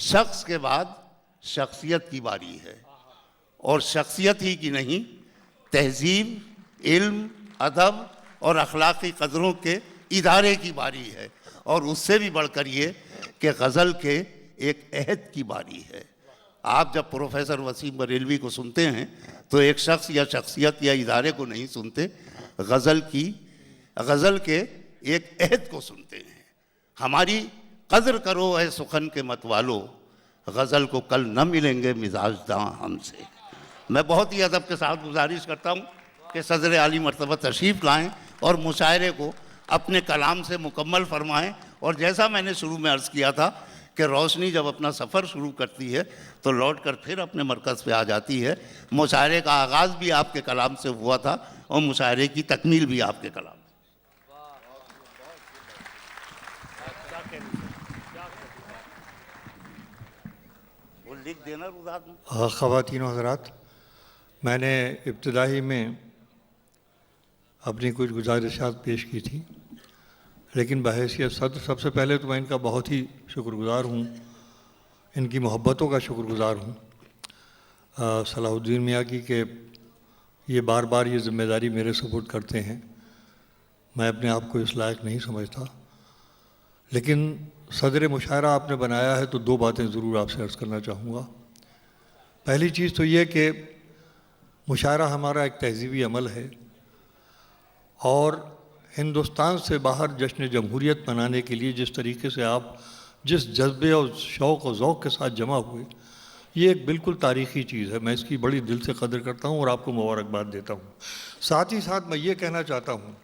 शख्स के बाद शख्सियत की बारी है, और शख्सियत ही की नहीं, तहजीब, इल्म, अदब और अखलाकी कदरों के इदारे की बारी है। और उससे भी बढ़कर ये कि गज़ल के एक अहद की बारी है। आप जब प्रोफेसर वसीम बरेलवी को सुनते हैं तो एक शख्स या शख्सियत या इदारे को नहीं सुनते, गज़ल के एक अहद को सुनते हैं। हमारी कदर करो है सुखन के मतवालो, गज़ल को कल न मिलेंगे मिजाज दां हमसे। मैं बहुत ही अदब के साथ गुजारिश करता हूँ कि सदर आली मर्तबा तशरीफ़ लाएँ और मुशायरे को अपने कलाम से मुकम्मल फरमाएँ। और जैसा मैंने शुरू में अर्ज़ किया था कि रोशनी जब अपना सफ़र शुरू करती है तो लौट कर फिर अपने मरकज़ पे आ जाती है। मुशायरे का आगाज़ भी आपके कलाम से हुआ था और मुशायरे की तकमील भी आपके कलाम से। वो लिख देना रुदात में। ख़वातीन व हज़रात, मैंने इब्तिदाई में अपनी कुछ गुजारिशात पेश की थी, लेकिन बहैसियत सदर सबसे पहले तो मैं इनका बहुत ही शुक्रगुज़ार हूँ, इनकी मोहब्बतों का शुक्रगुज़ार हूँ सलाहुद्दीन मियाँ की कि ये बार बार ये ज़िम्मेदारी मेरे सपोर्ट करते हैं। मैं अपने आप को इस लायक नहीं समझता, लेकिन सदर मुशायरा आपने बनाया है तो दो बातें ज़रूर आपसे अर्ज़ करना चाहूँगा। पहली चीज़ तो ये कि मुशायरा हमारा एक तहज़ीबी अमल है और हिंदुस्तान से बाहर जश्न जमहूरियत मनाने के लिए जिस तरीके से आप जिस जज्बे और शौक़ और ज़ौक़ के साथ जमा हुए, ये एक बिल्कुल तारीख़ी चीज़ है। मैं इसकी बड़ी दिल से कदर करता हूँ और आपको मुबारकबाद देता हूँ। साथ ही साथ मैं ये कहना चाहता हूँ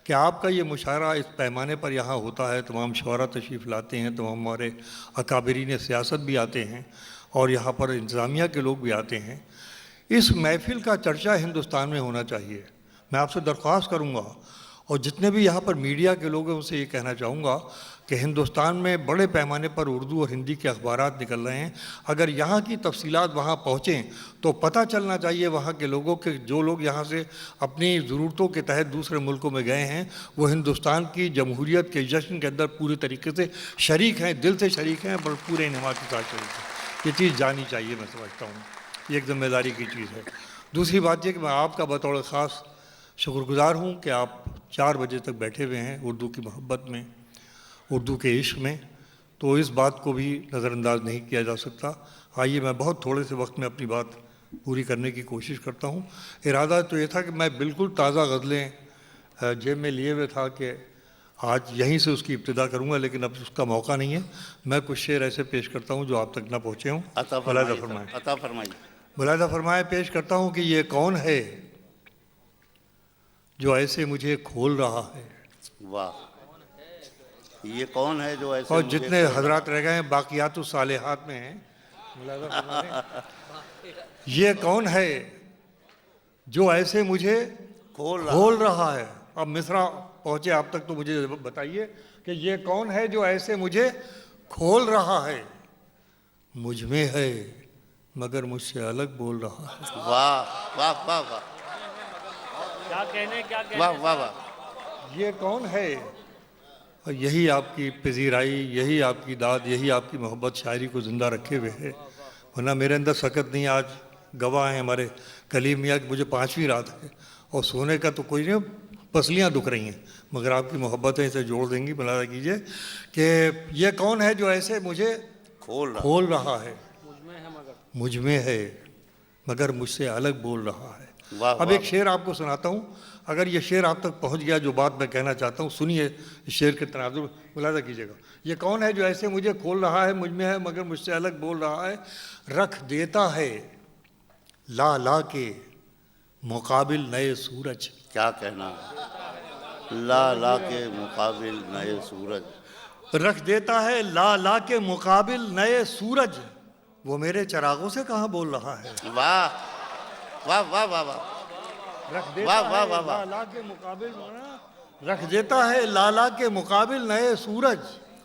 कि आपका ये मुशायरा इस पैमाने पर यहाँ होता है, तमाम शुअरा तशरीफ़ लाते हैं, तमाम हमारे अकाबरीन सियासत भी आते हैं और यहाँ पर इंतज़ामिया के लोग भी आते हैं। इस महफ़िल का चर्चा हिंदुस्तान में होना चाहिए। मैं आपसे दरख्वास्त करूँगा और जितने भी यहाँ पर मीडिया के लोग हैं उनसे ये कहना चाहूँगा कि हिंदुस्तान में बड़े पैमाने पर उर्दू और हिंदी के अखबारात निकल रहे हैं। अगर यहाँ की तफसीलात वहाँ पहुँचें तो पता चलना चाहिए वहाँ के लोगों के, जो लोग यहाँ से अपनी ज़रूरतों के तहत दूसरे मुल्कों में गए हैं, वो हिंदुस्तान की जमहूरियत के जश्न के अंदर पूरी तरीके से शरीक हैं, दिल से शरीक हैं, पर पूरे इन्हमाम के साथ शरीक हैं। ये चीज़ जानी चाहिए, मैं समझता हूँ ये एक ज़िम्मेदारी की चीज़ है। दूसरी बात यह कि मैं आपका बतौर ख़ास शुक्रगुज़ार हूँ कि आप 4 बजे तक बैठे हुए हैं उर्दू की मोहब्बत में, उर्दू के इश्क में, तो इस बात को भी नज़रअंदाज नहीं किया जा सकता। आइए मैं बहुत थोड़े से वक्त में अपनी बात पूरी करने की कोशिश करता हूँ। इरादा तो ये था कि मैं बिल्कुल ताज़ा गज़लें जेब में लिए हुए था कि आज यहीं से उसकी इब्तिदा करूँगा, लेकिन अब उसका मौका नहीं है। मैं कुछ शेर ऐसे पेश करता हूँ जो आप तक ना पहुँचे हों। मुलाहिज़ा फरमाए पेश करता हूँ कि ये कौन है जो ऐसे मुझे खोल रहा है। वाह, ये कौन है जो ऐसे, और जितने हजरात रह गए हैं बाकियातुस सालिहात में हैं, ये कौन है जो ऐसे मुझे खोल रहा है। अब मिसरा पहुंचे आप तक तो मुझे बताइए कि ये कौन है जो ऐसे मुझे खोल रहा है, मुझ में है मगर मुझसे अलग बोल रहा है। वाह वाह वाह वाह, क्या कहने वाह वाह वाह। ये कौन है, और यही आपकी पजीराई, यही आपकी दाद, यही आपकी मोहब्बत शायरी को ज़िंदा रखे हुए है। वरना मेरे अंदर सकत नहीं। आज गवाह हैं हमारे कलीम मियाँ कि मुझे 5वीं रात है और सोने का तो कोई नहीं, पसलियाँ दुख रही हैं, मगर आपकी मोहब्बतें इसे जोड़ देंगी। मुलाहिज़ा कीजिए कि ये कौन है जो ऐसे मुझे खोल रहा है, मुझ में है मगर मुझसे अलग बोल रहा है। अब एक शेर आपको सुनाता हूँ, अगर ये शेर आप तक पहुँच गया जो बात मैं कहना चाहता हूँ, सुनिए इस शेर के तनाजुर, मुलाहिज़ा कीजिएगा। ये कौन है जो ऐसे मुझे खोल रहा है, मुझ में है मगर मुझसे अलग बोल रहा है, रख देता है ला ला के मुकाबिल नए सूरज। क्या कहना, ला ला के मुकाबिल नए सूरज। रख देता है ला ला के मुकाबिल नए सूरज, वो मेरे चरागों से कहाँ बोल रहा है। वाह वाह वाह वाह वाह, रख देता है लाला के मुकाबिल, रख देता है लाला के मुकाबिल नए सूरज,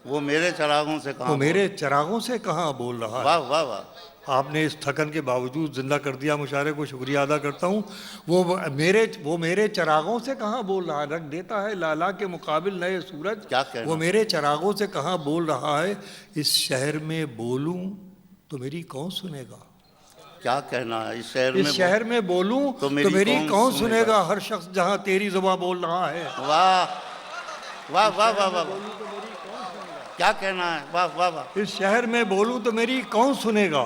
वो मेरे चरागों से कहाँ, वो मेरे चरागों से कहाँ बोल रहा है। वाह वाह वाह, आपने इस थकन के बावजूद जिंदा कर दिया मुशायरे को, शुक्रिया अदा करता हूँ। वो मेरे चरागों से कहाँ बोल रहा है, रख देता है लाला के मुकाबिल नए सूरज, क्या कहना, वो मेरे चरागों से कहाँ बोल रहा है। इस शहर में बोलूँ तो मेरी कौन सुनेगा। क्या कहना है इस शहर इस में? शहर में बोलूं तो मेरी कौन सुनेगा। हर शख्स जहां तेरी जुबान बोल रहा है। वाह वाह वाह वाह वाह, क्या कहना है, वाह वाह वाह। इस शहर में बोलूं तो मेरी कौन सुनेगा।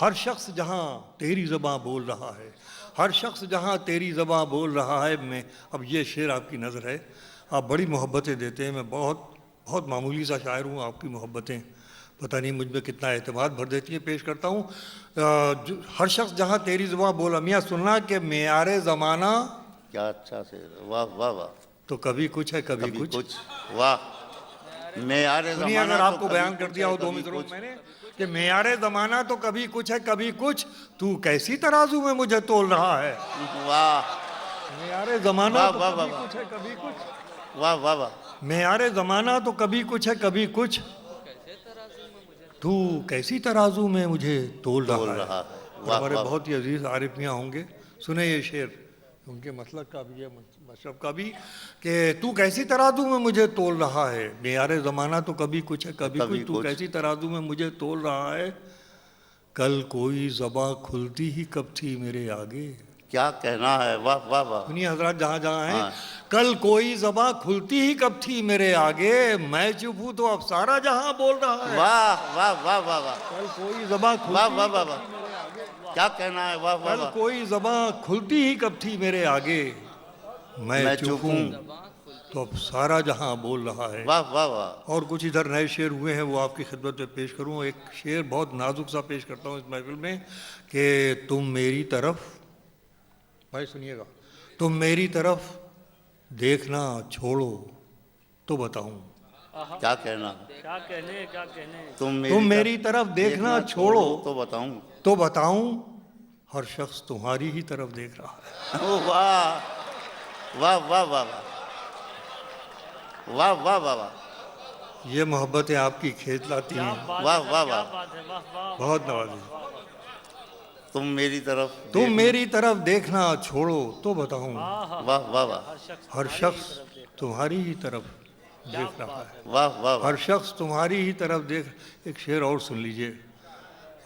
हर शख्स जहां तेरी ज़बां बोल रहा है। हर शख्स जहां तेरी ज़बां बोल रहा है। मैं अब ये शेर आपकी नज़र है, आप बड़ी मोहब्बतें देते हैं। मैं बहुत बहुत मामूली सा शायर हूँ, आपकी मोहब्बतें पता नहीं मुझ में कितना एतमाद भर देती हैं। पेश करता हूँ हर शख्स जहां तेरी ज़बां बोल। मियाँ सुनना कि मेयारे ज़माना, क्या अच्छा शेर, वाह वाह वाह। तो कभी कुछ है कभी कभी कुछ। कुछ, वाह। मेयारे सुनिए, ज़माना अगर तो आपको कभी बयान कर कुछ दिया है, हो 2 कभी मित्रों कुछ। मैंने कि मेयारे ज़माना तो कभी कुछ है कभी कुछ, तू कैसी तराजू में मुझे तोल रहा है। वाह मेयारे ज़माना वाह तो वाह कभी वाह कुछ है कभी कुछ। वाह वाह वाह। मेयारे ज़माना तो कभी कुछ है कभी कुछ, तू कैसी तराजू में मुझे तोल बोल रहा है। रहा है, और वाह हमारे वाह। बहुत ही अजीज आरिफ मियाँ होंगे, सुने ये शेर उनके मतलब का भी है, मशरब का भी, कि तू कैसी तराजू में मुझे तोल रहा है। मेयारे ज़माना तो कभी कुछ है कभी कभी कुछ, तू कुछ। कैसी तराजू में मुझे तोल रहा है। कल कोई ज़बां खुलती ही कब थी मेरे आगे। क्या कहना है, वाह वाह वाह। सुनिए हजरात जहाँ जहाँ हैं, हाँ। कल कोई ज़बां खुलती ही कब थी मेरे आगे। मैं चुप हूँ तो अब सारा जहां बोल रहा है। वाह वाह वाह वाह वाह कल कोई ज़बां वाह खुलती वाह ही वाह कब वाह। थी मेरे आगे। क्या कहना है, वाह वाह कल वाह। कोई ज़बां खुलती ही कब थी मेरे आगे। मैं मैं चुप चुप हूँ हूँ, तो अब सारा जहां बोल रहा है। वाह वाह वाह। और कुछ इधर नए शेर हुए हैं, वो आपकी खिदमत में पेश करूँ। एक शेर बहुत नाजुक सा पेश करता हूँ इस महफिल में कि तुम मेरी तरफ, भाई सुनिएगा, तुम मेरी तरफ देखना छोड़ो तो बताऊं। क्या कहना, क्या कहने क्या कहने। तुम मेरी तरफ देखना छोड़ो तो बताऊं। तो बताऊं, हर शख्स तुम्हारी ही तरफ देख रहा है। ओ वाह वाह वाह वाह वाह वाह वाह वाह। ये मोहब्बतें आपकी खेत लाती क्या हैं। बात वाह, है, वाह, क्या वाह। बात है, वाह वाह। बहुत नवाजी। तुम मेरी तरफ तुम मेरी तरफ देखना छोड़ो तो बताऊं, वाह वाह वाह वाह हर शख्स तुम्हारी ही तरफ देख रहा है। वाह वाह वाह। हर शख्स तुम्हारी ही तरफ देख। एक शेर और सुन लीजिए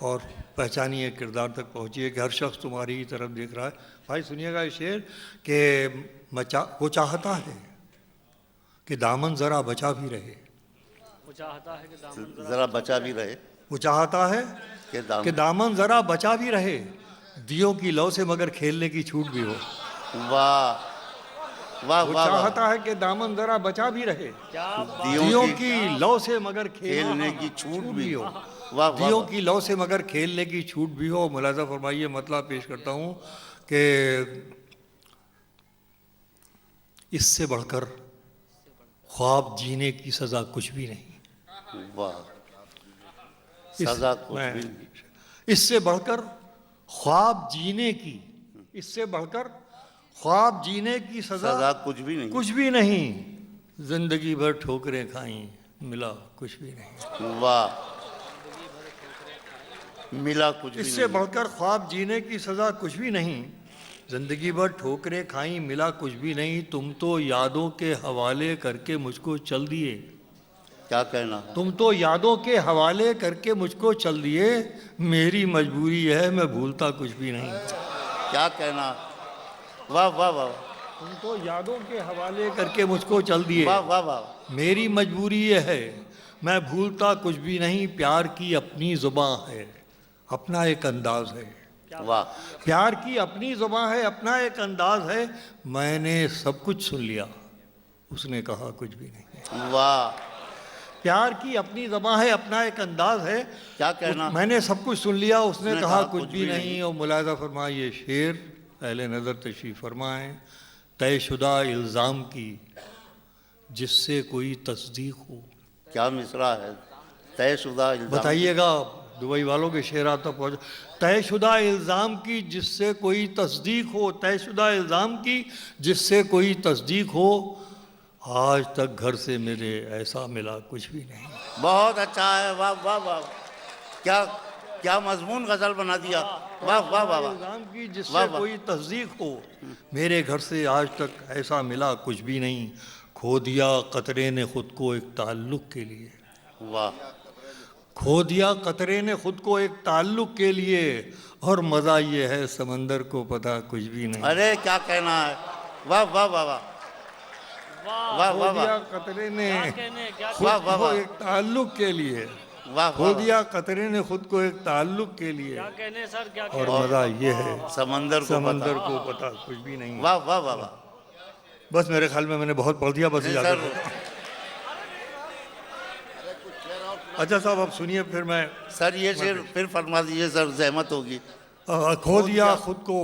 और पहचानिए, किरदार तक पहुंचिए कि हर शख्स तुम्हारी ही तरफ देख रहा है। भाई सुनिएगा ये शेर कि वो चाहता है कि दामन ज़रा बचा भी रहे। वो चाहता है कि दामन जरा बचा भी रहे वो चाहता है कि दामन ज़रा बचा भी रहे, दियों की लौ से मगर खेलने की छूट भी हो। वाह वाह वो वाह वाह। चाहता है कि दामन ज़रा बचा भी रहे, क्या बात। दियों की लौ से मगर खेलने की छूट भी हो। वाह वाह दियों वाह। की लौ से मगर खेलने की छूट भी हो। मुलाजा फरमाइए, मतलब पेश करता हूँ कि इससे बढ़कर ख्वाब जीने की सज़ा कुछ भी नहीं। वाह, सजा कुछ भी नहीं। इससे बढ़कर ख्वाब जीने की, इससे बढ़कर ख्वाब जीने की सजा कुछ भी नहीं। कुछ भी नहीं। जिंदगी भर ठोकरें खाई, मिला कुछ भी नहीं। वाह, मिला कुछ भी इससे नहीं। बढ़कर ख्वाब जीने की सज़ा कुछ भी नहीं। जिंदगी भर ठोकरें खाई, मिला कुछ भी नहीं। तुम तो यादों के हवाले करके मुझको चल दिए। क्या कहना है, तुम तो यादों के हवाले करके मुझको चल दिए। मेरी मजबूरी है, मैं भूलता कुछ भी नहीं। क्या कहना, वाह वाह वाह तुम तो यादों के हवाले करके मुझको चल दिए। वाह वाह वाह। मेरी मजबूरी ये है, मैं भूलता कुछ भी नहीं। प्यार की अपनी ज़ुबां है, अपना एक अंदाज है। वाह, प्यार की अपनी ज़ुबां है, अपना एक अंदाज है। मैंने सब कुछ सुन लिया, उसने कहा कुछ भी नहीं। वाह, प्यार की अपनी ज़बां है, अपना एक अंदाज है। क्या कहना, मैंने सब कुछ सुन लिया, उसने उसने कहा कहा कुछ भी नहीं। और मुलाज़ा फरमाइए शेर, अहले नज़र तशरीफ़ फरमाएं। तयशुदा इल्ज़ाम की जिससे कोई तस्दीक हो। क्या मिसरा है, तयशुदा इल्ज़ाम। बताइएगा, दुबई वालों के शेर आप तक पहुँच। तयशुदा इल्ज़ाम की जिससे कोई तस्दीक हो, तयशुदा इल्ज़ाम की जिससे कोई तस्दीक हो। आज तक घर से मेरे ऐसा मिला कुछ भी नहीं। बहुत अच्छा है, वाह वाह वाह। क्या क्या मजमून गजल बना दिया, वाह वाह वाह वाह। इल्ज़ाम की जिससे वाह, वाह। कोई तस्दीक हो। मेरे घर से आज तक ऐसा मिला कुछ भी नहीं। खो दिया कतरे ने खुद को एक ताल्लुक़ के लिए। वाह, खो दिया कतरे ने खुद को एक ताल्लुक के लिए, और मजा ये है समंदर को पता कुछ भी नहीं। अरे क्या कहना है, वाह वाह वाह वाह वाह वाह खो वाह दिया वाह कतरे ने क्या कहने क्या खुद वाह, वाह, को वाह। एक ताल्लुक के लिए, वाह खो वाह दिया कतरे ने खुद को एक ताल्लुक के लिए, क्या कहने सर क्या और कहने मजा ये है समंदर को समंदर पता। को पता कुछ भी नहीं। वाह वाह वाह वाह। बस मेरे ख्याल में मैंने बहुत पढ़ दिया, बस नहीं इजाजत सर, हो। अच्छा साहब अब सुनिए, फिर मैं सर ये शेर फिर फरमा दीजिए सर, जहमत होगी। खो दिया खुद को,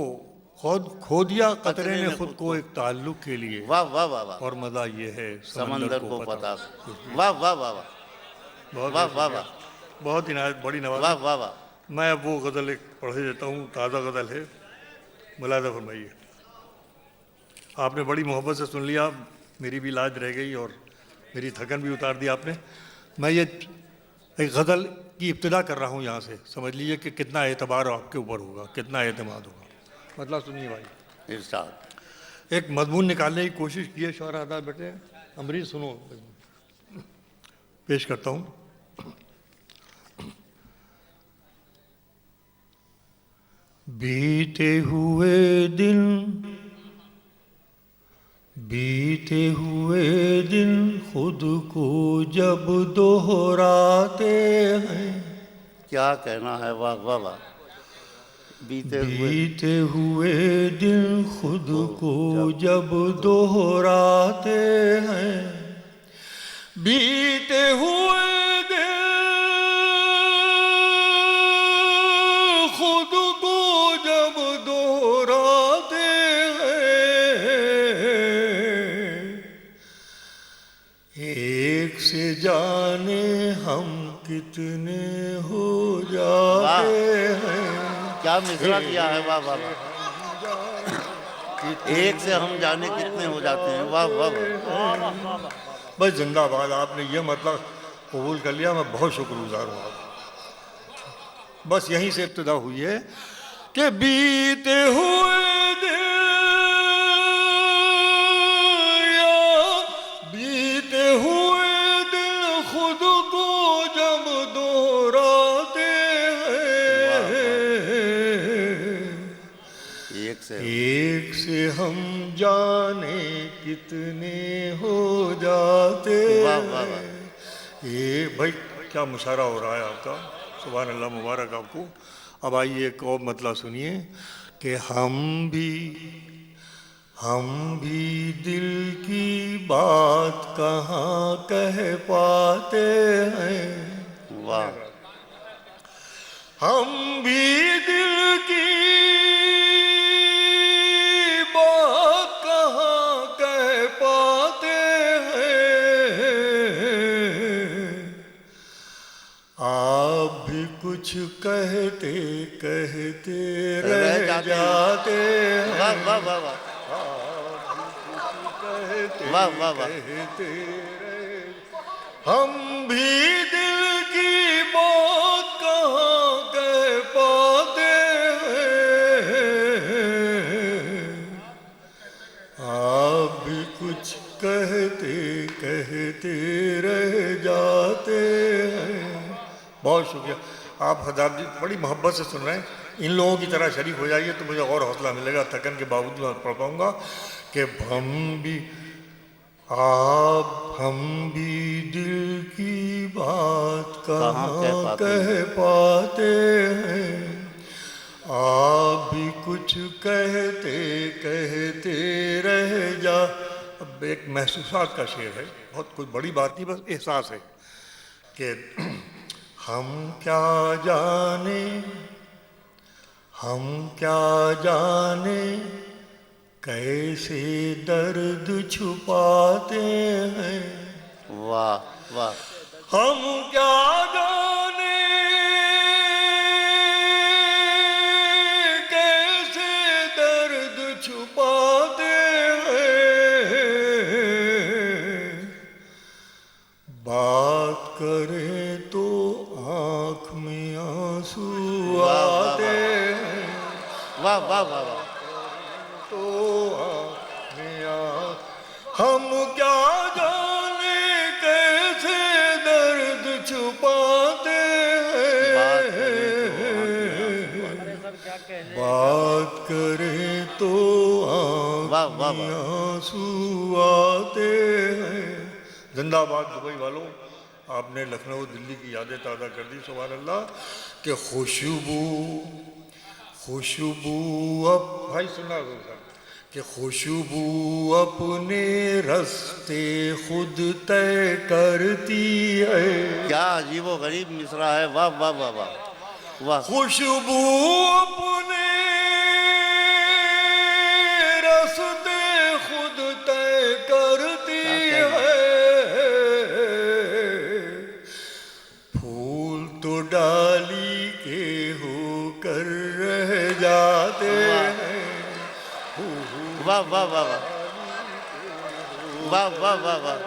खो दिया कतरे ने खुद को एक ताल्लुक के लिए, वाह वाह वाह वाह। और मजा ये है समंदर को पता। कुछ भी। वाह वाह वाह वाह बहुत वाह बहुत वाह शुक्रिया। वाह बहुत ही बड़ी वाह नवाज़। वाह वाह। मैं अब वो गज़ल एक पढ़ देता हूँ, ताज़ा गज़ल है, मुलाज़ा फरमाइए। आपने बड़ी मोहब्बत से सुन लिया, मेरी भी लाज रह गई और मेरी थकन भी उतार दी आपने। मैं ये एक गज़ल की इब्तिदा कर रहा हूँ यहाँ से, समझ लीजिए कि कितना एतबार आपके ऊपर होगा, कितना एतमाद होगा। मतलब सुनिए भाई, इरशाद। एक मजमून निकालने की कोशिश की है शौहर आदाब बेटे। अमरीज सुनो, पेश करता हूँ। बीते हुए दिन खुद को जब दोहराते हैं, क्या कहना है, वाह वाह वाह। बीते हुए दिन खुद को जब दोहराते हैं, बीते हुए दिन खुद को जब दोहराते हैं, एक से जाने हम कितने हो जाते हैं। क्या मिसरा किया है, वाह वाह वाह। एक से हम जाने कितने हो जाते हैं, वाह वाह वाह। बस जिंदाबाद, आपने ये मतलब कबूल कर लिया, मैं बहुत शुक्रगुजार हूँ आपका। बस यहीं से इब्तिदा हुई है कि बीते हुए दिन या बीते हुए दिन खुद को जब दोहराते हैं, एक से हम जाने कितने हो जाते वाह, वाह, वाह। हैं। ये भाई क्या मुशायरा हो रहा है आपका, सुभान अल्लाह, मुबारक आपको। अब आइए एक और मतलब सुनिए कि हम भी दिल की बात कहाँ कह पाते हैं, वाह। हम भी दिल की बात कहाँ कह पाते हैं, आप भी कुछ कहते कहते रह जाते हैं। वाह वाह वाह वाह कहते वाह वाह वाह। कहते रहे, हम भी दिल की बात कहाँ कह पाते हैं, आप भी कुछ कहते कहते रह जाते हैं। बहुत शुक्रिया। आप हज़ार जी बड़ी मोहब्बत से सुन रहे हैं, इन लोगों की तरह शरीक हो जाइए तो मुझे और हौसला मिलेगा। थकन के बावजूद मैं पढ़ पाऊँगा कि हम भी दिल की बात कहाँ कह पाते हैं, आप भी कुछ कहते कहते रह जा। अब एक महसूसात का शेर है, बहुत कुछ बड़ी बात नहीं, बस एहसास है कि हम क्या जाने कैसे दर्द छुपाते हैं, वाह वाह। हम क्या जाने कैसे दर्द छुपाते हैं, बात करें तो आँख में आंसू आते हैं, वाह वाह वाह वाह। तो हम क्या जाने कैसे दर्द छुपाते वाह वाह। आंसू आते हैं। जिंदाबाद दुबई वालों, आपने लखनऊ दिल्ली की यादें ताज़ा कर दी। सुभान अल्लाह। कि खुशबू खुशबू अब भाई सुना होगा कि खुशबू अपने रास्ते खुद तय करती है। क्या अजीबो गरीब मिसरा है, वाह वाह वाह वाह वाह। खुशबू अपने रास्ते खुद तय करती क्या कहना? है। फूल तो डाली के होकर रह जाते हैं। वाह वाह वाह वाह वाह वाह वाह वाह।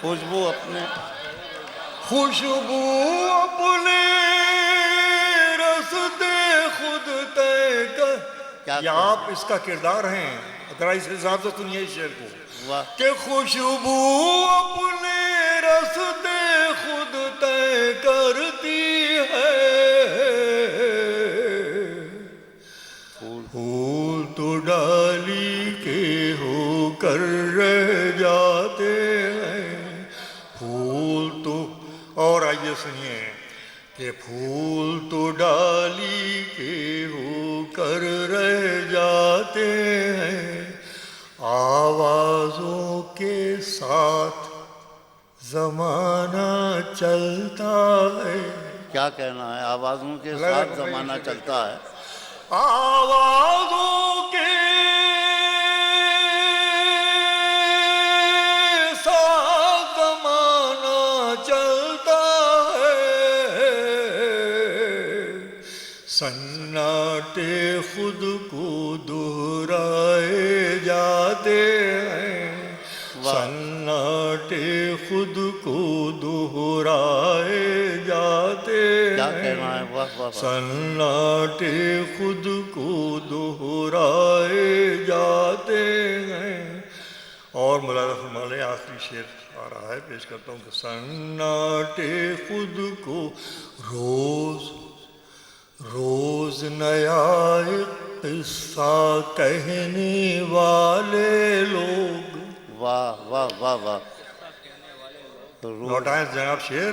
खुशबू अपने खुशबू अपने रास्ते खुद तय कर। क्या या आप इसका किरदार हैं। जरा इस हिसाब से सुनिए इस शेर को। वाह। कि खुशबू अपने रास्ते खुद तय करती है। फूल तो डाली के होकर रह जाते हैं। फूल तो और आइए सुनिए कि फूल तो डाली के होकर रह जाते हैं। आवाज़ों के साथ जमाना चलता है। क्या कहना है, आवाज़ों के साथ जमाना चलता है। आवाज़ों के साथ जमाना चलता है। सन्नाटे खुद को दोहराए जाते हैं। सन्नाटे खुद को दोहराए जाते क्या हैं। कहना है, वाह वाह वाह। सन्नाटे खुद को दोहराए जाते हैं। और मुलाजा फरमा लें, आखिरी शेर आ रहा है, पेश करता हूँ कि सन्नाटे खुद को रोज रोज नया एक किस्सा कहने वाले लोग। वाह वाह वाह वाह। लौटाएं जनाब शेर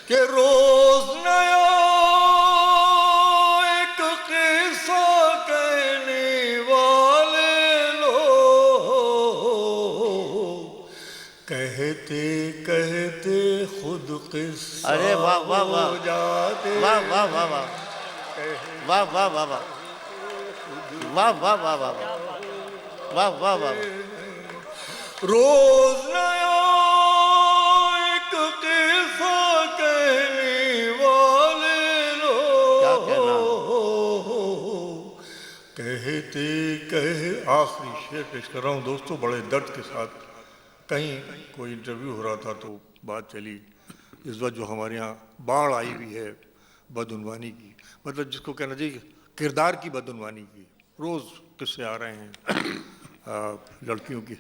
के रोज नया एक किस्सा कहने वाले लोग। कहते कहते खुद किस्सा अरे वाह वाह वाह हो जाते। वाह वाह वाह वाह वाह वाह वाह वाह वाह वाह वाह वाह वाह वाह वाह। रोज नया एक किस्सा कहने वाले क्या कहना? लोग। कहते कहे आखिरी शेर पेश कर रहा हूँ दोस्तों, बड़े दर्द के साथ। कहीं कोई इंटरव्यू हो रहा था तो बात चली इस वक्त जो हमारे यहाँ बाढ़ आई हुई है बदउनवानी की, मतलब जिसको कहना चाहिए किरदार की बदउनवानी की। रोज़ किस्से आ रहे हैं लड़कियों की।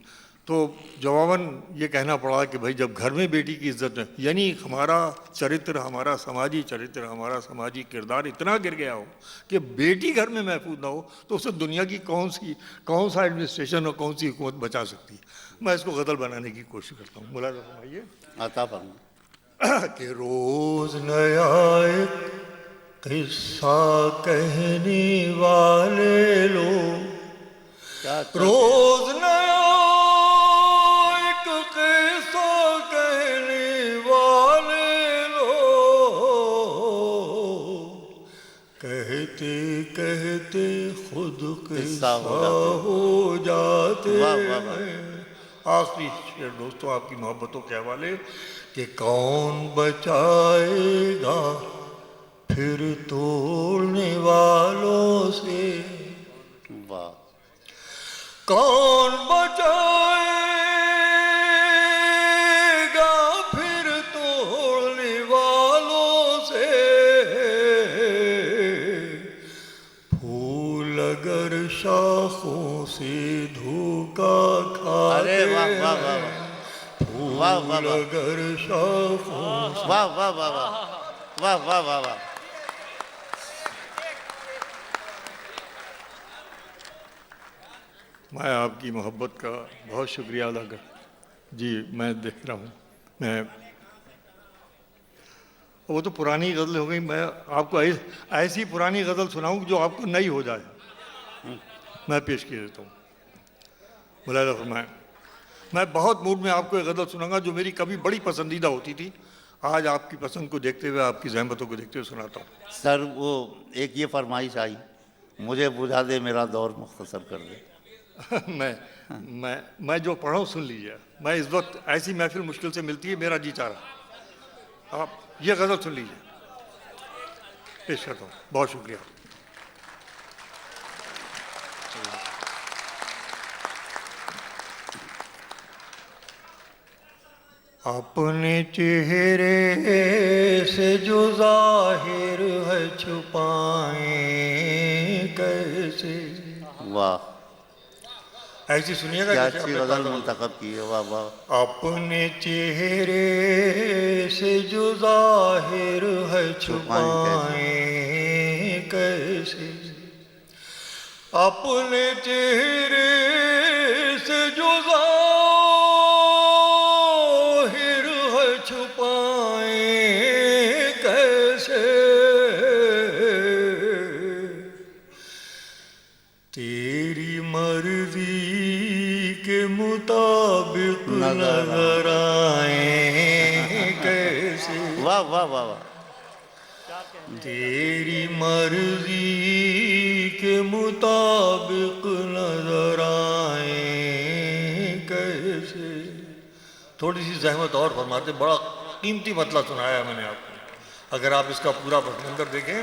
तो जवाबन ये कहना पड़ा कि भाई जब घर में बेटी की इज्जत है, यानी हमारा चरित्र, हमारा समाजी चरित्र, हमारा समाजी किरदार इतना गिर गया हो कि बेटी घर में महफूज ना हो तो उसे दुनिया की कौन सा एडमिनिस्ट्रेशन और कौन सी हुकूमत बचा सकती है। मैं इसको गज़ल बनाने की कोशिश करता हूँ। मुलाज़ा फरमाइए। आता फरमा कि रोज नया एक किस्सा कहने वाले लोग। क्या रोज नया एक किस्सा कहने वाले लोग। कहते कहते खुद किस्सा हो जाते हैं। आखिरी शेर दोस्तों आपकी मोहब्बतों के हवाले कि कौन बचाएगा फिर तोड़ने वालों से। वाह। कौन बचाएगा फिर तोड़ने वालों से। फूल अगर शाखों से धोखा खाते अरे वाह वाह वाह वाह फूल वाह वाह वाह अगर शाखों से। वाह वाह वाह वाह वाह वाह वाह वाह। मैं आपकी मोहब्बत का बहुत शुक्रिया अदा कर जी। मैं देख रहा हूँ, मैं वो तो पुरानी गज़ल हो गई। मैं आपको ऐसी पुरानी गज़ल सुनाऊँ जो आपको नई हो जाए। मैं पेश किए देता हूँ। मुलाहिज़ा फरमाएं। मैं बहुत मूड में आपको एक गज़ल सुनाऊंगा जो मेरी कभी बड़ी पसंदीदा होती थी। आज आपकी पसंद को देखते हुए, आपकी ज़हमतों को देखते हुए सुनाता हूँ। सर वो एक ये फरमाइश आई, मुझे बुझा दे मेरा दौर मुख्तसर कर दे। मैं जो पढ़ा हूँ सुन लीजिए। मैं इस वक्त ऐसी महफिल मुश्किल से मिलती है, मेरा जी चाह रहा। आप ये गज़ल सुन लीजिए, पेश करता हूँ। बहुत शुक्रिया। अपने चेहरे से जो ज़ाहिर है छुपाएं कैसे। वाह, ऐसी सुनिएगा क्या जैसे अच्छी आपने गज़ल कहा। मुंतखब की है। वाह वाह। अपने चेहरे से जो ज़ाहिर है छुपाएं कैसे। अपने चेहरे से जो ज़ाहिर है छुपाएं कैसे। तेरी मर्जी के मुताबिक नजर आए कैसे। वाह वाह वाह वाह। तेरी मर्जी के मुताबिक नजर आए कैसे। थोड़ी सी जहमत और फरमाते, बड़ा कीमती मतला सुनाया मैंने आपको। अगर आप इसका पूरा पसमंजर देखें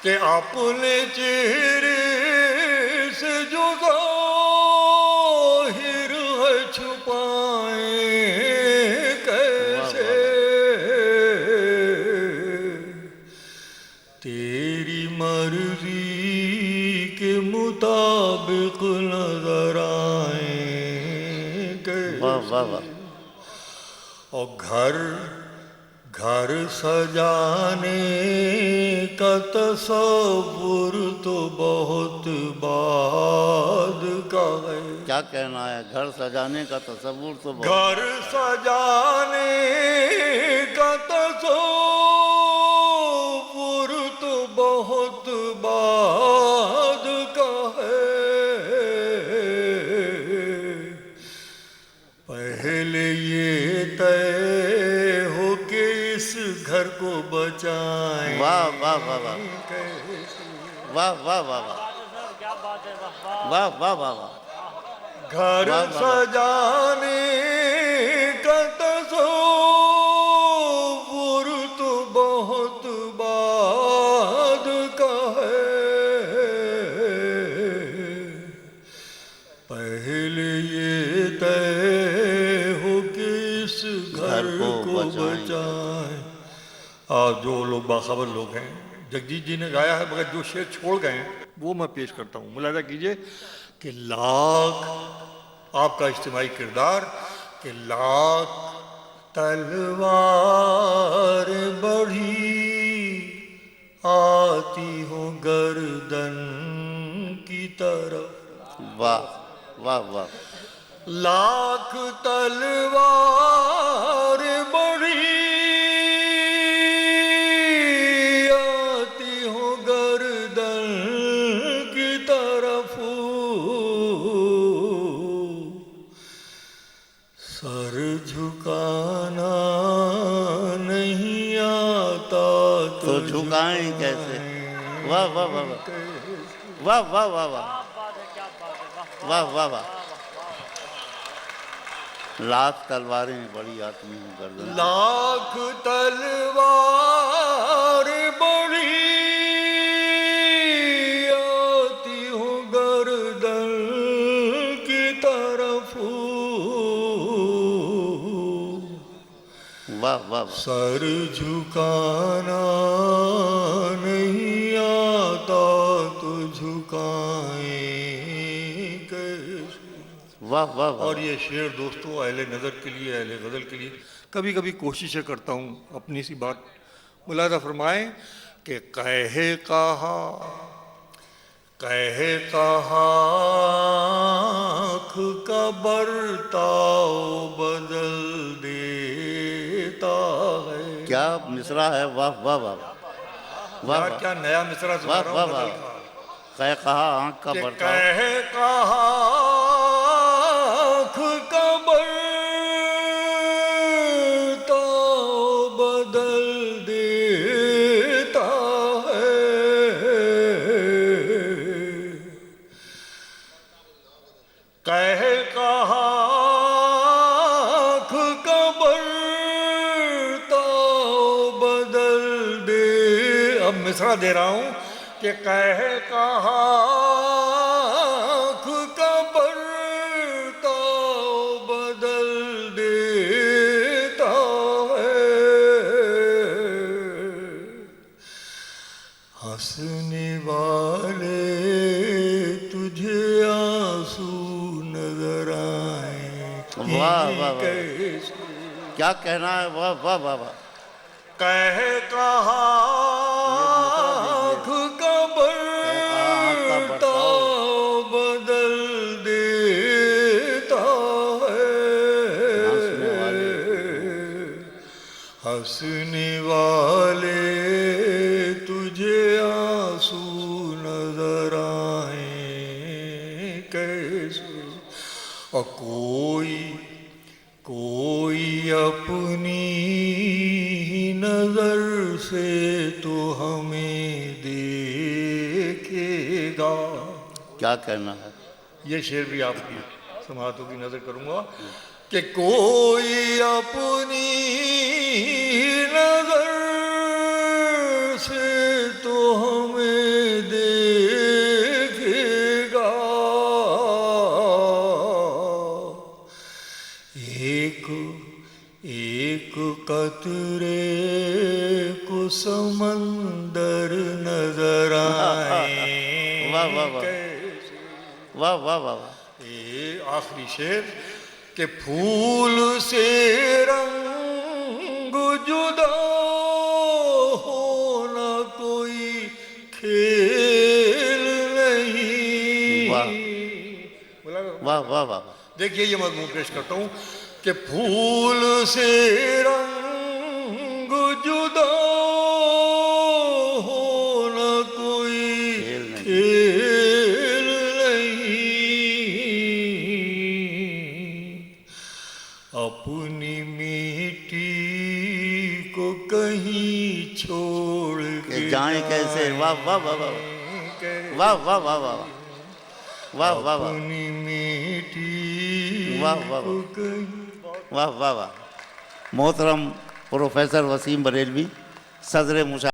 कि अपने चेहरे से जो ज़ाहिर है छुपाएं कैसे। तेरी मर्जी के मुताबिक नजर आए कैसे। वाह वाह वाह। और घर सजाने का तसव्वुर तो बहुत बाद का है। क्या कहना है, घर सजाने का तसव्वुर तो बहुत। घर सजाने का तसव्वुर तो बहुत बाद का है। पहले ये तय हो के इस घर को बचाएं। वाह वाह वाह वाह। वाह वाह वाह वाह। सर क्या बात है, वाह वाह। वाह वाह वाह वाह। घर वाह, वाह, वाह। सजाने का तसव्वुर तो बहुत बाद का है। पहले ये तय हो कि इस घर को बचाएं। जो लोग बाखबर लोग हैं, जगजीत जी ने गाया है, मगर जो शेर छोड़ गए हैं वो मैं पेश करता हूँ। मुलाहिज़ा कीजिए कि लाख आपका इज्तिमाई किरदार, कि लाख तलवार बढ़ी आती हो गर्दन की तरफ। वाह वाह वाह। लाख तलवार बढ़ी आती हो गर्दन की तरफ। सर झुकाना नहीं आता तो झुकाएं कैसे। वाह वाह वाह वाह। वाह वाह वाह वाह। क्या बात है, क्या बात है, वाह वाह वाह वाह। लाख तलवारें बड़ी आती हैं गर्दन। लाख तलवार बड़ी आती हूँ गर्दन की तरफ। वाह वाह। सर झुकाना नहीं आता तो झुकाएं कैसे। वाह वाह वाह। और ये शेर दोस्तों अहले नज़र के लिए, अहले गज़ल के लिए कभी कभी कोशिशें करता हूँ अपनी सी बात। मुलाहिज़ा फरमाएं कि कहे कहा कह कहा आँख का बर्ताव बदल देता है। क्या मिसरा है, वाह वाह वाह वाह यार वाह क्या नया मिसरा सुना वाह रहा वाह हूँ वाह। गजल का। कह कहा आँख का कि बर्ताव, कह कहा आँख का बर्ताव बदल देता है। कह कहा आँख का बर्ताव बदल दे। अब मिसरा दे रहा हूं कि कह कहा आँख का बर्ताव बदल देता है। हंसने वाले तुझे आंसू नजर आए। वाह वाह वाह। कैसे क्या कहना है, वाह वाह वाह वाह। कह कहा आँख का बर्ताव बदल देता है। हंसने वाले तुझे आंसू नजर आए कैसे। और कोई अपनी नजर से तो हमें देखेगा। क्या कहना है, ये शेर भी आपकी समातों की नजर करूंगा कि कोई अपनी नजर से तो हमें देखेगा। एक कतरे को समंदर नजर आए। वाह वाह वाह वाह वाह वाह वाह। ये आखिरी शेर के फूल से रंग जुदा होना कोई खेल नहीं। वाह बोला वाह वाह वाह। देखिए ये मजमून पेश करता हूँ कि फूल से रंग जुदा होना कोई खेल नहीं। खेल नहीं। अपनी मिट्टी को कहीं छोड़ के जाएं कैसे, वाह वाह वाह वाह वाह वाह वाह वाह वाह वाह वाह अपनी मिट्टी वाह वाह को कहीं। वाह वाह वाह। मोहतरम प्रोफेसर वसीम बरेलवी, सदर मुशा